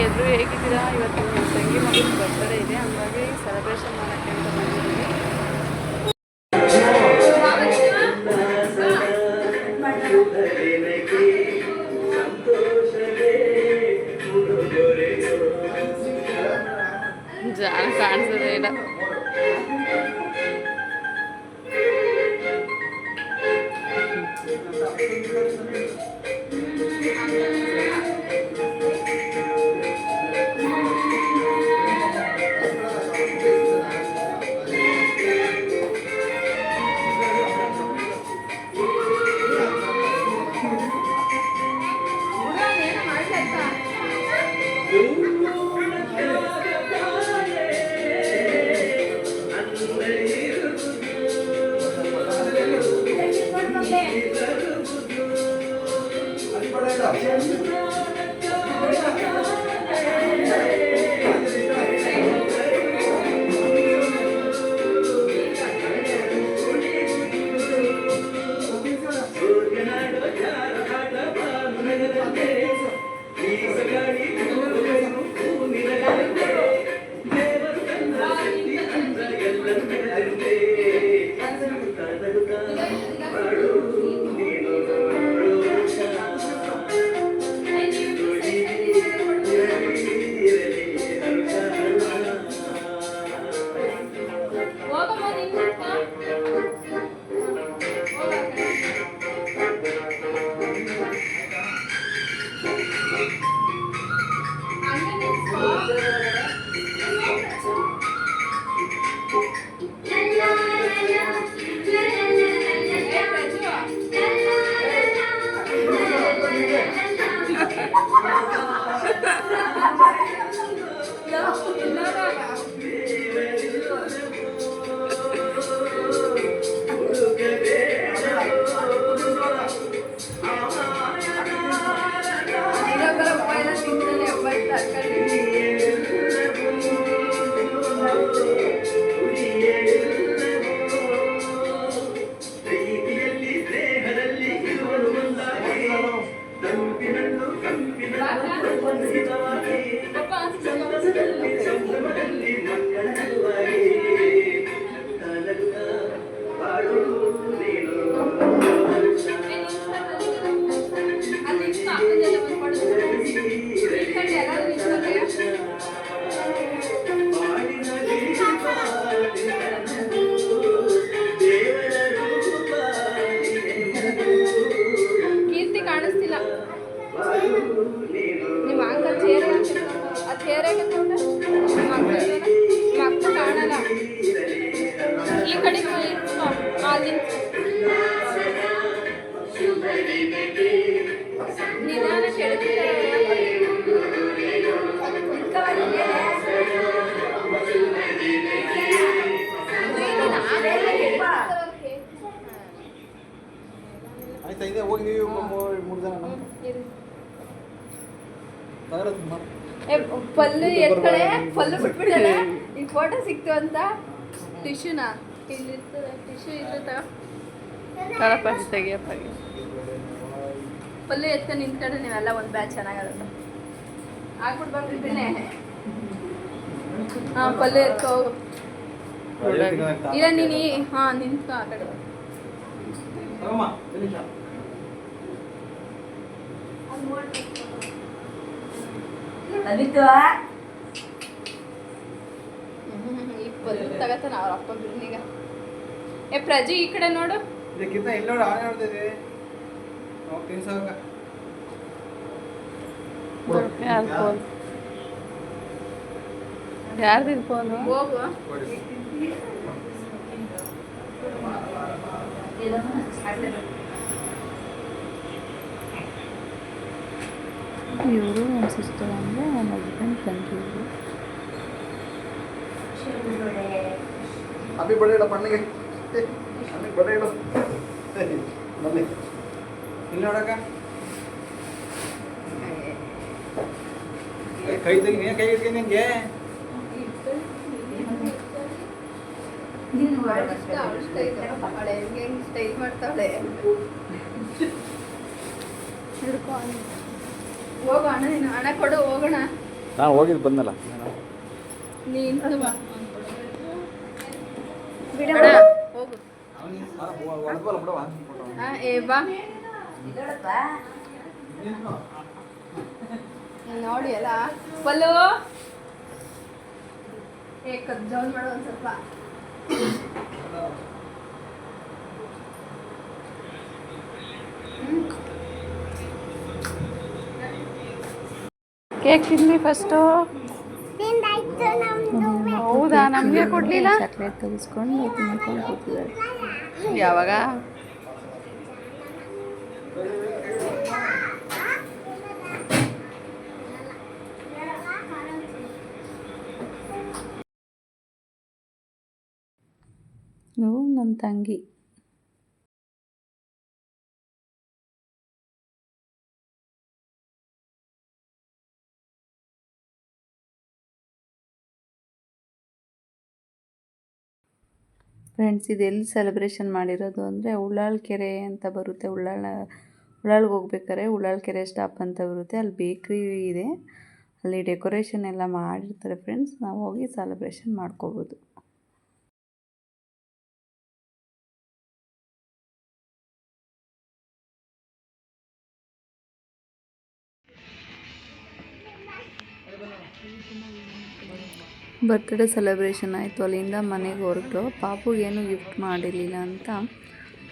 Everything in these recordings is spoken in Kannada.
ಎಲ್ಲರೂ ಹೇಗಿದ್ದೀರಾ? ಇವತ್ತು ತಂಗಿ ಮಗನ ಬರ್ತ್ಡೇ ಇದೆ, ಹಂಗಾಗಿ ಸೆಲೆಬ್ರೇಷನ್ ಮಾಡೋಕ್ಕೆ ಅಂತ ಬಂದಿದ್ದೀವಿ. ಜಾನ ಕಾಣಿಸೋದೇ ಇಲ್ಲ. ಪಲ್ಲು ಎತ್ಕಡೆ ಪಲ್ಲು ಬಿಟ್ಬಿಡ್ತಾನೆ. ಈ ಫೋಟೋ ಸಿಕ್ತು ಅಂತ ಟಿಶ್ಯೂನಾ ಇಲ್ಲಿರ್ತದೆ, ಟಿಶ್ಯೂ ಇರುತ್ತೆ ತೆಗಿಯಪ್ಪ. ಪಲ್ಲು ಎತ್ಕೊಂಡು ನಿಂತ್ಕೊಂಡ್ರೆ ನೀವೆಲ್ಲ ಒಂದು ಬ್ಯಾಚ್ ಚೆನ್ನಾಗತ್ತೆ. ಆಗ್ಬಿಡ್ಬೇಕಿದ್ದೇನೆ. ಹಾಂ, ಪಲ್ಲು ಎತ್ಕೊ ಹೋಗು. ಇಲ್ಲ ನೀನು ಹಾಂ ನಿಂತ್ಕೊ ಆ ಕಡೆ. ಈ ಪಲ್ಲು ತಗತಾನ ಅವ್ರ ಅಪ್ಪ ಬಿರ್ನಿಗ. ಏ ಪ್ರಜಿ ಈ ಕಡೆ ನೋಡು. ಯಾರ್ದು ಫೋನು? ಹೋಗು. ಇವರು ನನ್ನ ಸಿಸ್ಟರ್ ಅಂದರೆ ನನ್ನ ಹಸ್ಬೆಂಡ್ ತಂಗಿ. ಅಭಿ ಬಡ ಇಡ ಪಣ್ಣಿಗೆ ಅಭಿ ಬಡ ಇಡು ಬನ್ನಿ ಇಲ್ಲಿ ನೋಡಕ್ಕ. ಕೈ ತೆಗಿ, ನೀನು ಕೈ ಇಟ್ಕೊಂಡು ನಿಂಗೆ ಸ್ಟೈಲ್ ಮಾಡ್ತಾಳೆ. ಹೋಗು ಅಣ್ಣ, ನೀನು ಹಣ ಕೊಡು ಹೋಗೋಣ. ನಾನು ಹೋಗಿದ್ದು ಬಂದಲ್ಲ ನೀನು ಹೋಗು ಏ ಬಾ ನೋಡಿ ಅಲ್ಲ ಪಲ್ಲು ಏ ಜೌನ್ ಮಾಡು ಒಂದು ಸ್ವಲ್ಪ ಕೇಕ್ ತಿನ್ನಿ ಫಸ್ಟು. ಹೌದಾ, ನಮಗೆ ಕೊಡಲಿಲ್ಲ. ಚಾಕ್ಲೇಟ್ ತೆಗೆಸ್ಕೊಂಡು ತಿನ್ಕೊಂಡು ಕೂತಿದ್ದಾರೆ. ಯಾವಾಗ? ನೀವು ನನ್ನ ತಂಗಿ. ಫ್ರೆಂಡ್ಸ್, ಇದು ಎಲ್ಲಿ ಸೆಲೆಬ್ರೇಷನ್ ಮಾಡಿರೋದು ಅಂದರೆ ಉಳ್ಳಾಳ ಕೆರೆ ಅಂತ ಬರುತ್ತೆ. ಉಳ್ಳಾಳ್ಗೆ ಹೋಗ್ಬೇಕಾದ್ರೆ ಉಳ್ಳಾಳ ಕೆರೆ ಸ್ಟಾಪ್ ಅಂತ ಬರುತ್ತೆ. ಅಲ್ಲಿ ಬೇಕ್ರಿ ಇದೆ, ಅಲ್ಲಿ ಡೆಕೋರೇಷನ್ ಎಲ್ಲ ಮಾಡಿರ್ತಾರೆ ಫ್ರೆಂಡ್ಸ್. ನಾವು ಹೋಗಿ ಸೆಲೆಬ್ರೇಷನ್ ಮಾಡ್ಕೋಬೋದು. ಬರ್ತ್ಡೇ ಸೆಲೆಬ್ರೇಷನ್ ಆಯಿತು. ಅಲ್ಲಿಂದ ಮನೆಗೆ ಹೊರಟು ಪಾಪುಗೇನು ಗಿಫ್ಟ್ ಮಾಡಿರಲಿಲ್ಲ ಅಂತ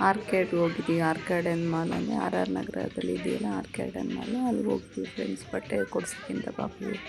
ಆರ್ಕೇಡ್ಗೆ ಹೋಗಿದ್ದೀವಿ. ಆರ್ಕೇಡ್ ಮಾಲ್ ಅಂದರೆ RR ನಗರದಲ್ಲಿ ಇದೆಯಲ್ಲ ಆರ್ಕೇಡ್ ಮಾಲು, ಅಲ್ಲಿಗೆ ಹೋಗ್ತೀವಿ ಫ್ರೆಂಡ್ಸ್, ಬಟ್ಟೆ ಕೊಡ್ಸೋಕ್ಕಿಂತ ಪಾಪುಗೆ.